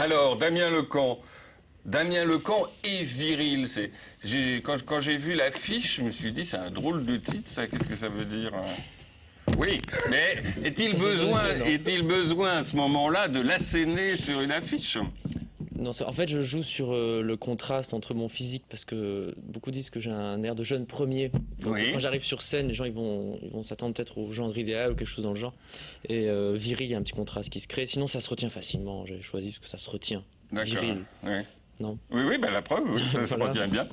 Alors, Damien Lecamp. Damien Lecamp est viril. Quand j'ai vu l'affiche, je me suis dit, c'est un drôle de titre, ça. Qu'est-ce que ça veut dire? Oui, mais est-il besoin à ce moment-là de l'asséner sur une affiche? Non, en fait, je joue sur le contraste entre mon physique, parce que beaucoup disent que j'ai un air de jeune premier. Donc, Oui. quand j'arrive sur scène, les gens ils vont s'attendre peut-être au genre idéal ou quelque chose dans le genre. Et viril, il y a un petit contraste qui se crée. Sinon, ça se retient facilement. J'ai choisi parce que ça se retient. D'accord. Viril. Oui. Non. Oui, ben la preuve, oui, ça se Voilà. retient bien.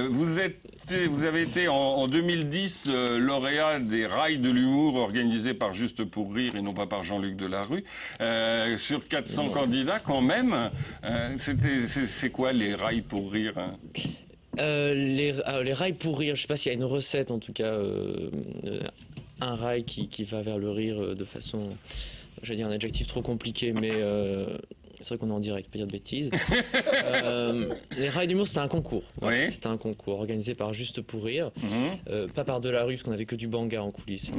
Vous avez été en 2010 lauréat des Rails de l'humour organisés par Juste pour Rire et non pas par Jean-Luc Delarue. Sur 400 candidats quand même. C'est quoi les Rails pour Rire? Les rails pour rire, je sais pas s'il y a une recette, en tout cas, un rail qui va vers le rire de façon, j'allais dire un adjectif trop compliqué, mais c'est vrai qu'on est en direct, pas dire de bêtises. Les rails d'humour, c'était un concours. Voilà, Oui. c'était un concours organisé par Juste pour Rire, pas par Delarue, parce qu'on avait que du banga en coulisses.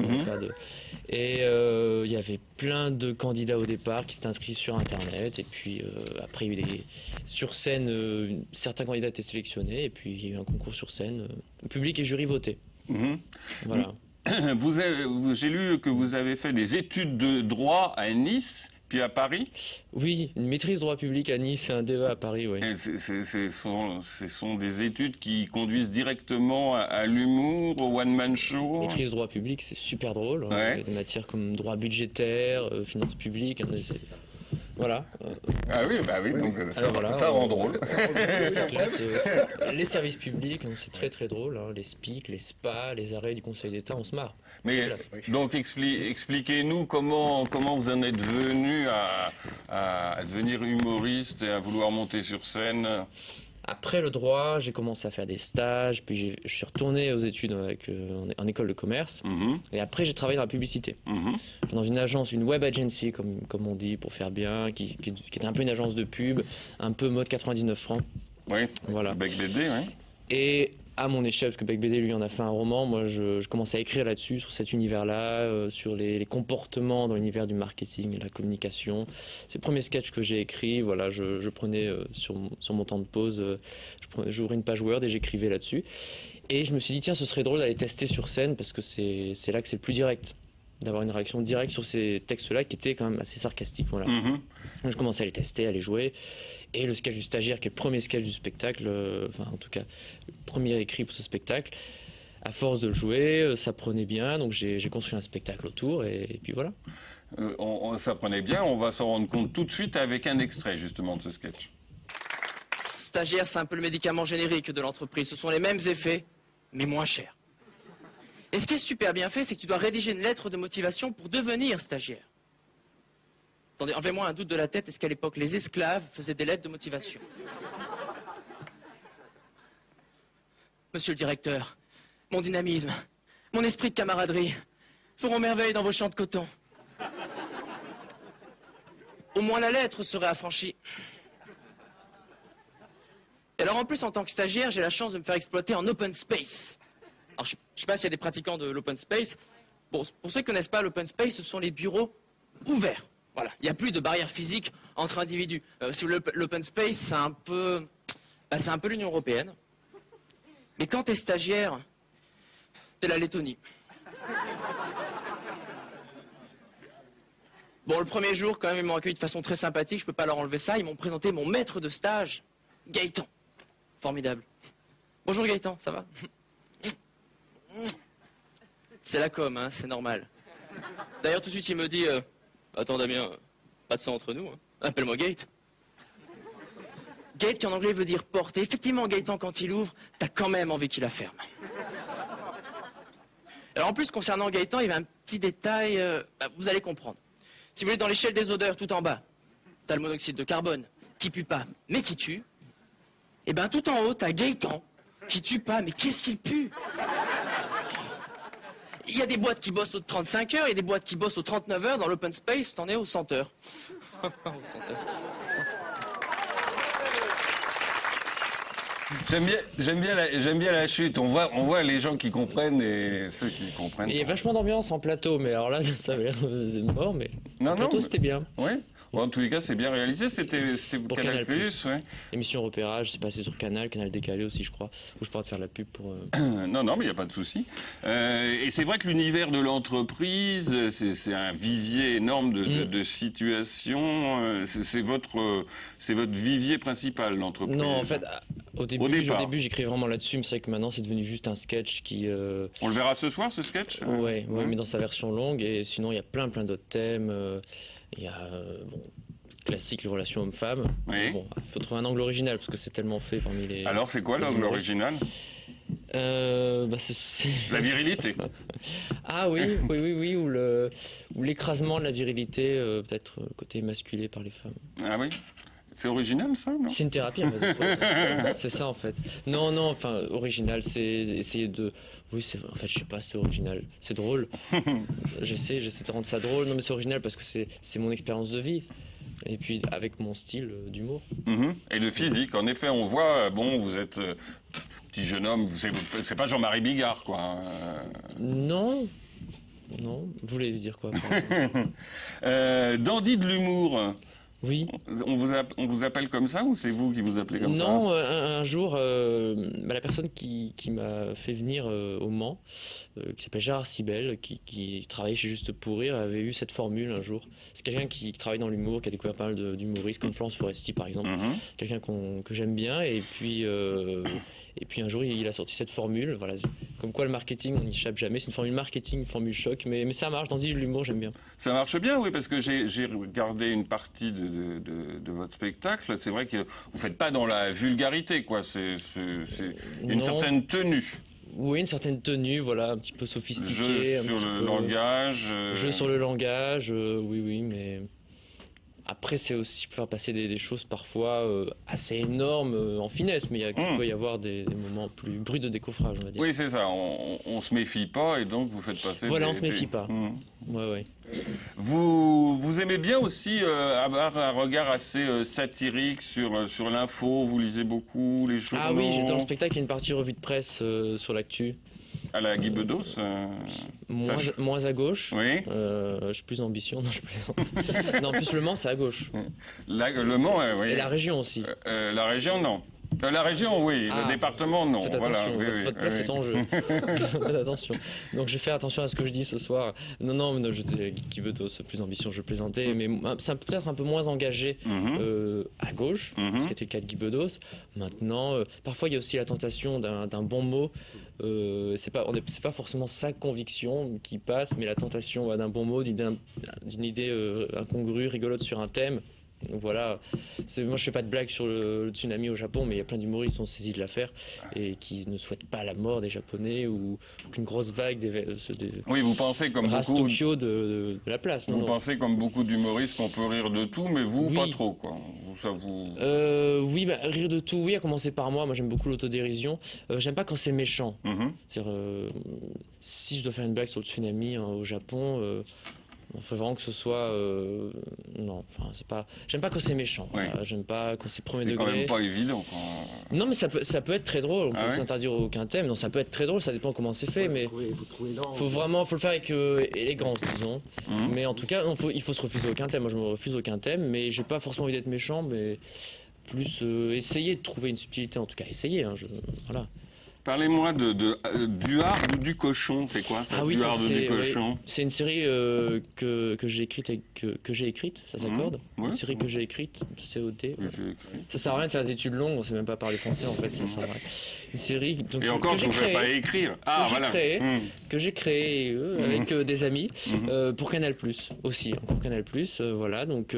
Et il y avait plein de candidats au départ qui s'étaient inscrits sur Internet. Et puis après, il y a eu sur scène, certains candidats étaient sélectionnés. Et puis il y a eu un concours sur scène. Public et jury votaient. Voilà. J'ai lu que vous avez fait des études de droit à Nice, puis à Paris. Oui, une maîtrise droit public à Nice et un DEA à Paris, oui. Et ce sont des études qui conduisent directement à l'humour, au one-man show. Maîtrise droit public, c'est super drôle. Ouais. Il y a des matières comme droit budgétaire, finances publiques. Voilà. Ah oui, bah oui, donc voilà, ça rend drôle. C'est clair, les services publics, c'est très très drôle. Hein. Les SPIC, les SPA, les arrêts du Conseil d'État, on se marre. Mais donc expliquez-nous comment vous en êtes venu à devenir humoriste et à vouloir monter sur scène. Après le droit, j'ai commencé à faire des stages, puis je suis retourné aux études en école de commerce. Et après, j'ai travaillé dans la publicité. Dans une agence, une web agency, comme on dit, pour faire bien, qui était un peu une agence de pub, un peu mode 99 francs. Oui, voilà. Bec BD, oui. Et à mon échelle, parce que Bec BD, lui, en a fait un roman, moi, je commençais à écrire là-dessus, sur cet univers-là, sur les comportements dans l'univers du marketing et la communication. C'est le premier sketch que j'ai écrit, voilà, je prenais sur mon temps de pause, j'ouvrais une page Word et j'écrivais là-dessus. Et je me suis dit, tiens, ce serait drôle d'aller tester sur scène, parce que c'est là que c'est le plus direct, d'avoir une réaction directe sur ces textes-là, qui étaient quand même assez sarcastiques, voilà. Je commençais à les tester, à les jouer. Et le sketch du stagiaire, qui est le premier sketch du spectacle, enfin en tout cas le premier écrit pour ce spectacle, à force de le jouer, ça prenait bien, donc j'ai construit un spectacle autour, et puis voilà. Ça prenait bien, on va s'en rendre compte tout de suite avec un extrait justement de ce sketch. Stagiaire, c'est un peu le médicament générique de l'entreprise, ce sont les mêmes effets, mais moins cher. Et ce qui est super bien fait, c'est que tu dois rédiger une lettre de motivation pour devenir stagiaire. Attendez, enlevez-moi un doute de la tête, est-ce qu'à l'époque, les esclaves faisaient des lettres de motivation? Monsieur le directeur, mon dynamisme, mon esprit de camaraderie feront merveille dans vos champs de coton. Au moins la lettre serait affranchie. Et alors en plus, en tant que stagiaire, j'ai la chance de me faire exploiter en open space. Alors je sais pas s'il y a des pratiquants de l'open space. Bon, pour ceux qui ne connaissent pas l'open space, ce sont les bureaux ouverts. Voilà, il n'y a plus de barrière physique entre individus. L'open space, c'est un peu l'Union européenne. Mais quand t'es stagiaire, t'es la Lettonie. Bon, le premier jour, quand même, ils m'ont accueilli de façon très sympathique, je peux pas leur enlever ça. Ils m'ont présenté mon maître de stage, Gaëtan. Formidable. Bonjour Gaëtan, ça va? C'est la com, hein, c'est normal. D'ailleurs, tout de suite, il me dit... Attends Damien, pas de ça entre nous, hein. Appelle-moi Gate. Gate qui en anglais veut dire porte. Et effectivement, Gaëtan, quand il ouvre, t'as quand même envie qu'il la ferme. Alors en plus, concernant Gaëtan, il y avait un petit détail, vous allez comprendre. Si vous voulez, dans l'échelle des odeurs, tout en bas, t'as le monoxyde de carbone, qui pue pas, mais qui tue. Et ben tout en haut, t'as Gaëtan, qui tue pas, mais qu'est-ce qu'il pue? Il y a des boîtes qui bossent aux 35 heures, il y a des boîtes qui bossent aux 39 heures. Dans l'open space, t'en es aux 100 heures. J'aime bien la chute. On voit les gens qui comprennent et ceux qui comprennent. Il y a pas. vachement d'ambiance en plateau, mais alors là, ça avait l'air mort, mais Non, en plateau, mais- c'était bien. Ouais. Bon, en tous les cas, c'est bien réalisé. C'était Pour Canal+, Canal+. ouais. Émission repérage, c'est passé sur Canal décalé aussi, je crois. Où je pourrais te faire de la pub pour. Non, mais il n'y a pas de souci. Et c'est vrai que l'univers de l'entreprise, c'est un vivier énorme de situations. C'est votre vivier principal, l'entreprise. Non, en fait, au départ. début, j'écrivais vraiment là-dessus, mais c'est vrai que maintenant, c'est devenu juste un sketch qui. On le verra ce soir, ce sketch Ouais, mais dans sa version longue. Et sinon, il y a plein d'autres thèmes. Il y a, classique, les relations hommes-femmes. Oui. Bon, il faut trouver un angle original, parce que c'est tellement fait parmi les. Alors, c'est quoi l'angle humoristes. original La virilité. Ah oui, oui, ou l'écrasement de la virilité, peut-être côté émasculé par les femmes. Ah oui. C'est original, ça, non? C'est une thérapie, en fait. C'est ça, en fait. Non, enfin, original, c'est essayer de. Oui, en fait, je sais pas, c'est original. C'est drôle. J'essaie de rendre ça drôle. Non, mais c'est original parce que c'est mon expérience de vie. Et puis, avec mon style d'humour. Et le physique, en effet, on voit, bon, vous êtes petit jeune homme, c'est pas Jean-Marie Bigard, quoi. Non, vous voulez dire quoi? Dandy de l'humour. Oui. On vous appelle comme ça ou c'est vous qui vous appelez comme ça? Non, un jour, la personne qui m'a fait venir au Mans, qui s'appelle Gérard Sibel, qui travaillait chez Juste pour Rire, avait eu cette formule un jour. C'est quelqu'un qui travaille dans l'humour, qui a découvert pas mal d'humoristes, comme Florence Foresti par exemple. Quelqu'un que j'aime bien, et puis un jour il a sorti cette formule. Voilà. Comme quoi le marketing, on n'y échappe jamais. C'est une formule marketing, une formule choc, mais ça marche. Dans l'humour, j'aime bien. Ça marche bien, oui, parce que j'ai regardé une partie de votre spectacle. C'est vrai que vous faites pas dans la vulgarité, quoi. C'est une Non. certaine tenue. Oui, une certaine tenue, voilà, un petit peu sophistiquée. Jeu sur le langage. Jeu sur le langage, oui, mais après c'est aussi faire passer des choses parfois assez énormes en finesse, mais il peut y avoir des moments plus bruts de décoffrage, on va dire. Oui, c'est ça. On se méfie pas et donc vous faites passer. Voilà, on se méfie pas. Ouais. Vous aimez bien aussi avoir un regard assez satirique sur l'info. Vous lisez beaucoup les journaux. Ah oui, dans le spectacle, il y a une partie revue de presse sur l'actu. À la Guy Bedos Moins à gauche. Oui. J'ai plus d'ambition, non, je plaisante. Non, en plus, Le Mans, c'est à gauche. Le Mans, oui. Et la région aussi. La région, non. La région, oui. Le département, non. Faites Voilà. attention, votre place est en jeu. Faites attention. Donc, je vais faire attention à ce que je dis ce soir. Non, je dis Guy Bedos, plus d'ambition, je plaisantais. Mais c'est peut-être un peu moins engagé à gauche, ce qui était le cas de Guy Bedos. Maintenant, parfois, il y a aussi la tentation d'un bon mot. C'est pas forcément sa conviction qui passe, mais la tentation d'un bon mot, d'une idée incongrue, rigolote sur un thème. Donc voilà, moi je fais pas de blagues sur le tsunami au Japon, mais il y a plein d'humoristes qui sont saisis de l'affaire et qui ne souhaitent pas la mort des Japonais ou qu'une grosse vague oui, vous pensez comme beaucoup Tokyo de la place. Vous pensez comme beaucoup d'humoristes qu'on peut rire de tout, mais vous, oui. pas trop, quoi. Oui, rire de tout, oui, à commencer par moi. Moi j'aime beaucoup l'autodérision. J'aime pas quand c'est méchant. C'est-à-dire, si je dois faire une blague sur le tsunami au Japon... il faut vraiment que ce soit non, enfin c'est pas. J'aime pas quand c'est méchant. Oui. Voilà. J'aime pas quand c'est premier degré. C'est quand même pas évident. Quoi. Non, mais ça peut être très drôle. On peut s'interdire aucun thème. Non, ça peut être très drôle. Ça dépend comment c'est fait, mais faut le faire avec élégance, disons. Mais en tout cas, il faut se refuser aucun thème. Moi, je me refuse aucun thème, mais j'ai pas forcément envie d'être méchant, mais plus essayer de trouver une subtilité. En tout cas, essayer. Voilà. Parlez-moi du Hard ou du Cochon, c'est quoi ça? Ah oui, du Hard ou du Cochon? Oui. C'est une série que j'ai écrite, ça s'accorde. Une série que j'ai écrite, COD. Ça sert à rien de faire des études longues, on sait même pas parler français en fait, ça sert à rien. Une série donc, et encore, je ne vais pas écrire. Que j'ai créé avec des amis pour Canal+ aussi, encore Canal+. Voilà, donc.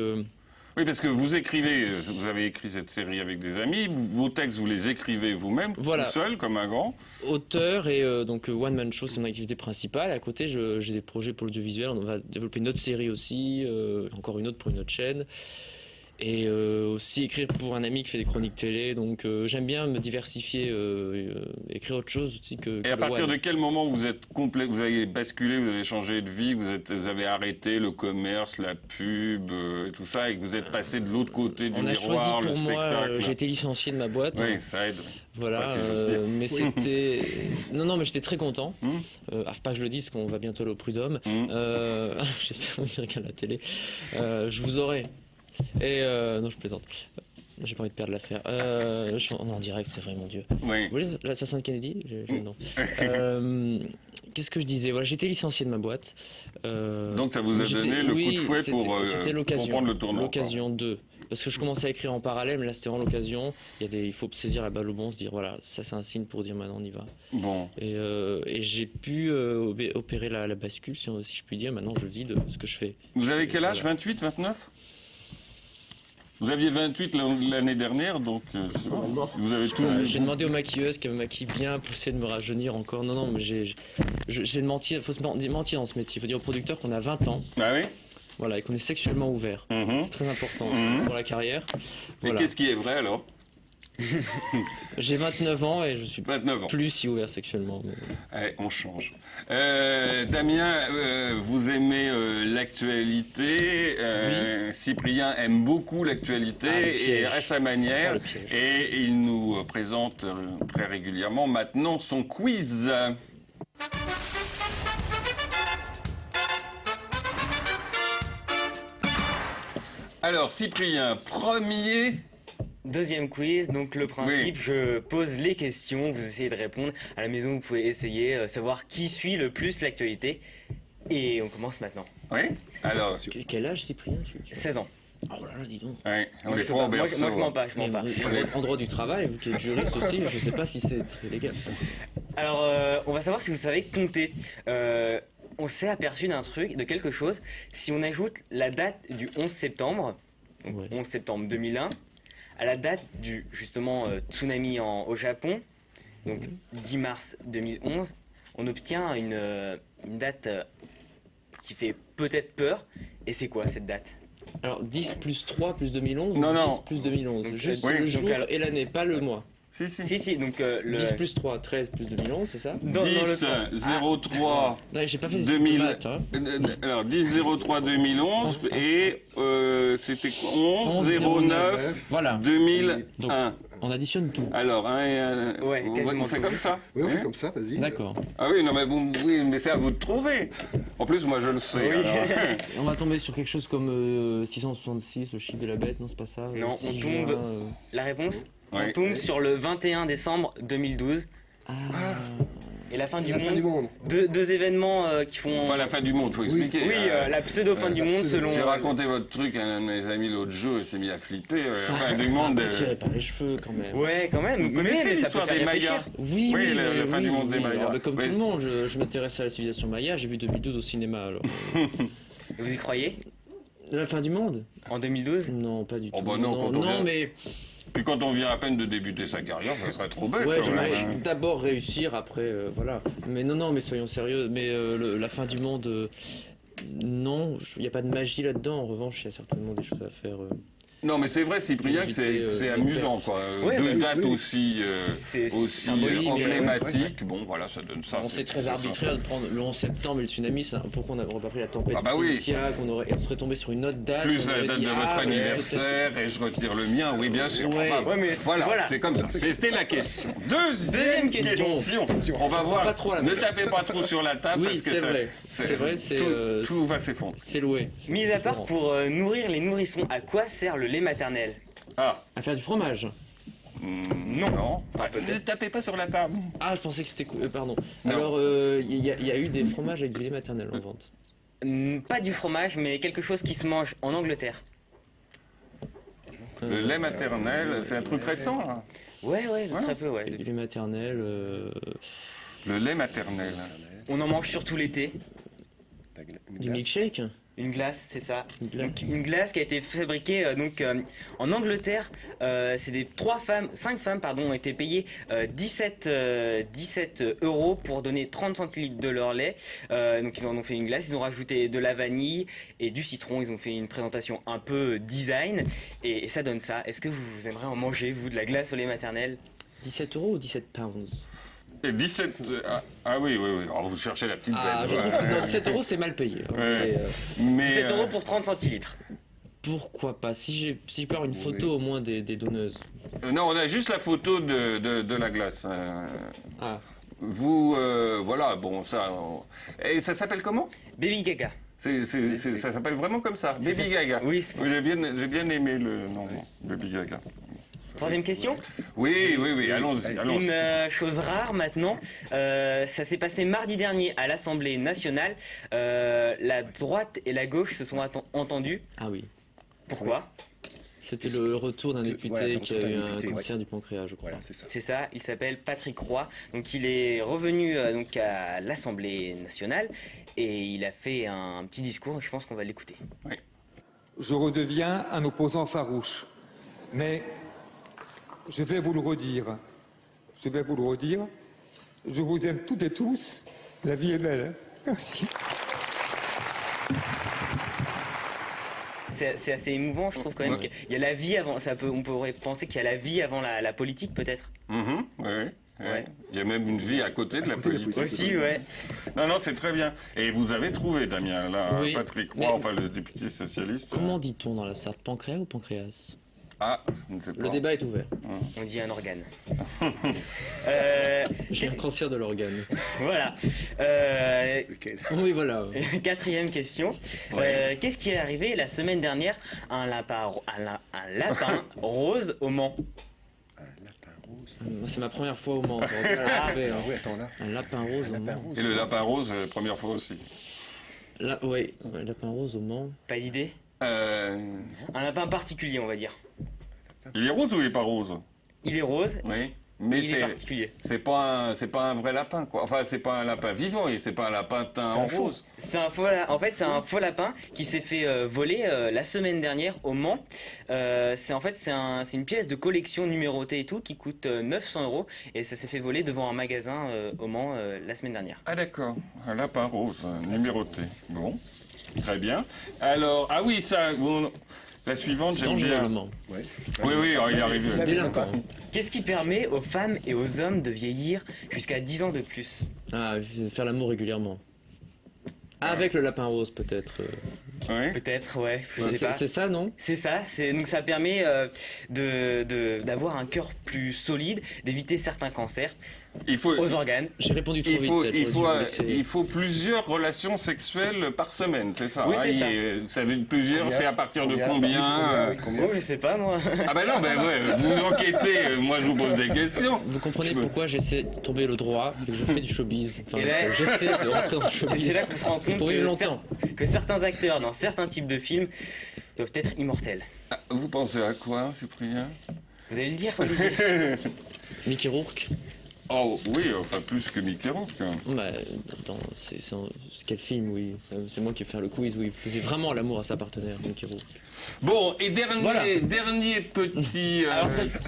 Oui, parce que vous avez écrit cette série avec des amis, vos textes, vous les écrivez vous-même, tout seul, comme un grand. Auteur et donc One Man Show, c'est mon activité principale. À côté, j'ai des projets pour l'audiovisuel. On va développer une autre série aussi, encore une autre pour une autre chaîne. Et aussi écrire pour un ami qui fait des chroniques télé, donc j'aime bien me diversifier, écrire autre chose aussi que Et à le partir web. de quel moment vous êtes complet, vous avez basculé, vous avez changé de vie, vous avez arrêté le commerce, la pub et tout ça, et que vous êtes passé de l'autre côté du On a choisi miroir, le pour moi, spectacle. j'ai été licencié de ma boîte. Oui, ça aide. Voilà, Ouais, si j'ose dire. mais c'était... Non, mais j'étais très content. Hum, Pas que je le dise, qu'on va bientôt aller au Prud'homme. hum. J'espère qu'il regarde la télé. Je vous aurai. Et non, je plaisante. J'ai pas envie de perdre l'affaire. On est en direct, c'est vrai, mon Dieu. Oui. Vous voulez l'assassin de Kennedy? Non. Qu'est-ce que je disais? Voilà, j'ai été licencié de ma boîte. Donc ça vous a donné le coup de fouet c'était pour l'occasion. prendre le tournant. L'occasion 2. Parce que je commençais à écrire en parallèle, mais là c'était vraiment l'occasion. Il faut saisir la balle au bon, se dire voilà, ça c'est un signe pour dire maintenant on y va. Bon. Et j'ai pu opérer la bascule, si je puis dire. Maintenant je vis de ce que je fais. Vous avez quel âge? Voilà. 28, 29? Vous aviez 28 l'année dernière, donc je sais pas. Vous avez tout. J'ai demandé aux maquilleuses qu'elles me maquillent bien pour essayer de me rajeunir encore. Non, mais j'ai de mentir. Il faut se mentir dans ce métier. Il faut dire au producteur qu'on a 20 ans, Ah oui? voilà, et qu'on est sexuellement ouvert. Mhm. C'est très important Mhm. pour la carrière. Et Voilà. qu'est-ce qui est vrai alors? J'ai 29 ans et je suis 29 ans. plus si ouvert sexuellement. mais- Allez, on change. Damien, vous aimez l'actualité. Cyprien aime beaucoup l'actualité Ah, le et piège. à sa Ah, manière. le piège. Et il nous présente très régulièrement maintenant son quiz. Alors, Cyprien, premier. Deuxième quiz, donc le principe, je pose les questions, vous essayez de répondre. À la maison, vous pouvez essayer, savoir qui suit le plus l'actualité. Et on commence maintenant. Oui. Alors, Quel âge, Cyprien 16 ans. Oh là là, dis donc. ouais, on Moi, est je peux pas pas. au Moi, berceau. je mens hein. pas, je mens pas. En droit du travail, vous qui êtes juriste aussi, je sais pas si c'est très légal. Alors, on va savoir si vous savez compter. On s'est aperçu de quelque chose. Si on ajoute la date du 11 septembre, donc Ouais. 11 septembre 2001, à la date du, justement, tsunami au Japon, donc 10 mars 2011, on obtient une date qui fait peut-être peur. Et c'est quoi cette date? Alors 10 plus 3 plus 2011 Non, ou 10 non. plus 2011 Donc, juste oui, le donc, jour alors- et l'année, pas le mois. Si, si. Si, donc le... 10 plus 3, 13 plus 2011, c'est ça? dans le 10 sens. 03 Non, j'ai pas fait 2000. de maths, hein. Alors 10 03 2011 et c'était 11 09 Voilà, 2001. on additionne tout. Alors 1 et 1. Ouais, quasiment on fait tout. comme ça. Oui, on fait Hein comme ça, vas-y. D'accord. Ah oui, non mais oui, mais c'est à vous de trouver. En plus, moi je le sais. Oui. alors. On va tomber sur quelque chose comme 666, le chiffre de la bête, non c'est pas ça? Non, on 6 tombe- juin, La réponse, Ouais. on tombe sur le 21 décembre 2012 Ah, et la fin du La monde. fin du monde. Deux événements qui font... Enfin, la fin du monde, faut expliquer. Oui, la pseudo-fin du monde selon... J'ai raconté votre truc à un de mes amis l'autre jour, il s'est mis à flipper. La ça, fin du ça monde. peut tirer par les cheveux quand même. Ouais, quand même, Vous connaissez mais ça peut l'histoire faire des réfléchir. Mayas? Oui, Oui, la mais fin du monde des Mayas. Alors, mais comme Oui. tout le monde, je m'intéresse à la civilisation maya, j'ai vu 2012 au cinéma alors. Vous y croyez? La fin du monde? En 2012? Non, pas du Oh tout. bah non, quand on vient- mais Puis quand on vient à peine de débuter sa carrière, ça serait trop bête. ouais, ça, j'aimerais ouais. d'abord réussir, après voilà. Mais non, mais soyons sérieux. Mais la fin du monde, non, il n'y a pas de magie là-dedans. En revanche, il y a certainement des choses à faire. Non, mais c'est vrai, Cyprien, que Éviter, c'est les amusant, pertes. quoi. Ouais, Deux bah, dates oui. aussi, C'est aussi symbolique, mais emblématiques. Bon, voilà, ça donne ça. Bon, c'est très arbitraire de prendre le 11 septembre et le tsunami. Pourquoi on n'aurait pas pris la tempête Ah bah oui. Cynthia, on serait tombé sur une autre date. Plus on la aurait date dit, de votre ah, ouais, anniversaire et je retire le mien, oui, bien sûr. Ouais. Enfin, Ouais, mais voilà, c'est comme ça. C'était la question. Deuxième question. On va voir. Pas trop à la Ne main. tapez pas trop sur la table Oui, parce que c'est ça- vrai. C'est vrai, c'est tout va s'effondrer. c'est loué. Mis à part pour nourrir les nourrissons, à quoi sert le lait maternel? Ah, À faire du fromage. Non. non. Enfin, peut-être. Ne tapez pas sur la table. Ah, je pensais que c'était pardon. Non. Alors, il y a eu des fromages avec du lait maternel en vente. Pas du fromage, mais quelque chose qui se mange en Angleterre. Le lait maternel, c'est un truc récent, là. Ouais, Ouais. très peu, ouais. Du lait maternel. Le lait maternel. On en mange surtout l'été. Du milkshake. Une glace, c'est ça. Une glace. Donc, une glace qui a été fabriquée en Angleterre. C'est des 5 femmes ont été payées 17 € pour donner 30 centilitres de leur lait. Donc ils en ont fait une glace, ils ont rajouté de la vanille et du citron. Ils ont fait une présentation un peu design et ça donne ça. Est-ce que vous aimeriez en manger, vous, de la glace au lait maternel? 17 € ou 17 pounds? Et 17. Ah oui, oui, oui. Alors, vous cherchez la petite Ah, bête. je trouve que non, 17 € c'est mal payé. Ouais. Et, Mais, 17 € pour 30 centilitres. pourquoi pas? Si je peux avoir une photo au moins des donneuses. non, on a juste la photo de la glace. Ah, Vous, voilà, bon, ça. Et ça s'appelle comment? Baby Gaga. Ça s'appelle vraiment comme ça, C'est Baby ça. Gaga. Oui, J'ai bien aimé le nom, Baby Gaga. Troisième question. Oui, oui, oui, allons-y, allons-y. Une chose rare maintenant, ça s'est passé mardi dernier à l'Assemblée nationale. La droite et la gauche se sont entendus. ah oui. Pourquoi? C'était le retour d'un député voilà, qui a eu un député, cancer du pancréas, je crois. Voilà, c'est ça. C'est ça, il s'appelle Patrick Roy. Donc il est revenu donc à l'Assemblée nationale et il a fait un petit discours. Je pense qu'on va l'écouter. Je redeviens un opposant farouche. Mais je vais vous le redire. Je vous aime toutes et tous. La vie est belle. Merci. C'est assez émouvant, je trouve quand même Ouais. qu'il y a la vie avant. On pourrait penser qu'il y a la vie avant la politique, peut-être. Oui, oui. Ouais. Il y a même une vie à côté de la côté de la politique. Aussi, ouais. Non, non, c'est très bien. Et vous avez trouvé, Damien, là, Oui. Patrick Roy, Mais- enfin le député socialiste. Comment dit-on dans la Sarthe? Pancréas ou pancréas? Ah, je ne sais pas. Le débat est ouvert. On dit un organe. J'ai un cancer de l'organe. Voilà. Lequel? Oui, voilà. Quatrième question. Ouais. Qu'est-ce qui est arrivé la semaine dernière à un lapin rose au Mans? Un lapin rose. C'est ma première fois au Mans. aujourd'hui. Ah oui, attends là. Un lapin rose au Un lapin Mans. rose. Et le lapin rose, première fois aussi. Oui, un lapin rose au Mans. Pas d'idée? Euh, Un lapin particulier, on va dire. il est rose ou il est pas rose? Il est rose, Oui. mais Mais il est particulier. c'est pas un vrai lapin, quoi. Enfin, c'est pas un lapin vivant, et c'est pas un lapin teint C'est en un faux. rose. En fait, c'est un faux lapin qui s'est fait voler la semaine dernière au Mans. C'est une pièce de collection numérotée et tout qui coûte 900 € et ça s'est fait voler devant un magasin au Mans la semaine dernière. Ah d'accord, un lapin rose, numéroté. Bon, très bien. Alors, ah oui, ça, bon, la suivante, j'aime Dangereux, le bien. Mans. Ouais. Oui, oui, alors, il est arrivé. Il a- Délinquant. Qu'est-ce qui permet aux femmes et aux hommes de vieillir jusqu'à 10 ans de plus? Ah, faire l'amour régulièrement. Avec le lapin rose, peut-être. Oui. Peut-être, ouais, je sais pas. C'est ça, non? C'est ça, donc ça permet d'avoir un cœur plus solide, d'éviter certains cancers Il faut, aux organes. J'ai répondu trop il vite. faut, peut-être, il j'aurais faut, dû vous laisser. il faut plusieurs relations sexuelles par semaine, c'est ça? Oui, hein, c'est ça. Ça veut dire plusieurs, Combien? c'est à partir de Combien? combien? Oui, combien? Oh, je sais pas moi. Ah ben non, ben ouais, vous enquêtez, moi je vous pose des questions. Vous comprenez Je me- pourquoi j'essaie de tomber le droit et que je fais du showbiz. Enfin, Et là- j'essaie de rentrer dans le Et showbiz. c'est là qu'on se rend compte Pour vivre que, longtemps. que certains acteurs dans certains types de films doivent être immortels. Ah, vous pensez à quoi, Cyprien? Vous allez le dire, Olivier? Mickey Rourke. Oh oui, enfin plus que Mickey Rourke. Hein. Bah, quel film, oui. C'est moi qui vais faire le quiz, oui. Il faisait vraiment l'amour à sa partenaire, Mickey Rourke. Bon, et dernier, Voilà. dernier petit... Alors, ça,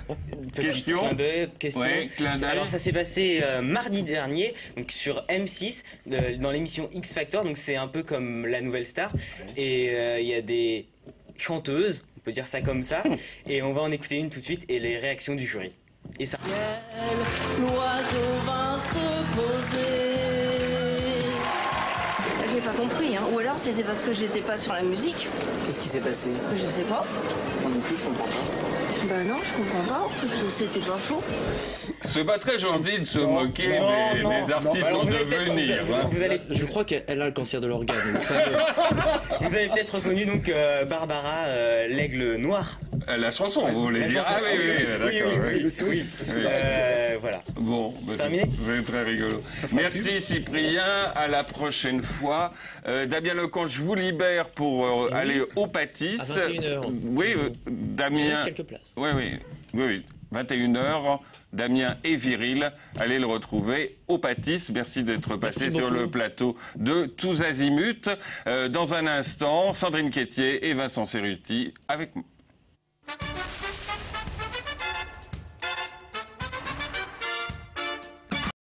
petit question. clin d'œil, question. Ouais, clin d'œil. Alors, ça s'est passé mardi dernier, donc sur M6, dans l'émission X Factor. Donc, c'est un peu comme La Nouvelle Star. Et il y a des chanteuses, on peut dire ça comme ça. Et on va en écouter une tout de suite et les réactions du jury. Et ça. L'oiseau va se poser. J'ai pas compris, hein. Ou alors c'était parce que j'étais pas sur la musique. Qu'est-ce qui s'est passé? Je sais pas. Moi non plus, je comprends pas. Bah non, je comprends pas, parce que c'était pas faux. C'est pas très gentil de se Non, moquer non, des non, artistes Alors, en vous allez peut-être- devenir. vous- hein. vous allez, Je crois qu'elle a le cancer de l'organe. donc, vous avez peut-être reconnu donc Barbara l'aigle noir. La chanson, vous voulez La dire? chanson. Ah oui, oui, oui, d'accord. oui, oui. oui. Oui. Voilà. Bon, bah, terminé. c'est très rigolo. Merci Cyprien, à la prochaine fois. Damien Lecamp, je vous libère pour aller au Patisse. À 21h. Oui, Il reste Damien. quelques places. Oui. 21h, Damien et Viril, allez le retrouver au Patisse. Merci d'être passé sur le plateau de Tous Azimuts. Dans un instant, Sandrine Quétier et Vincent Cerruti avec moi.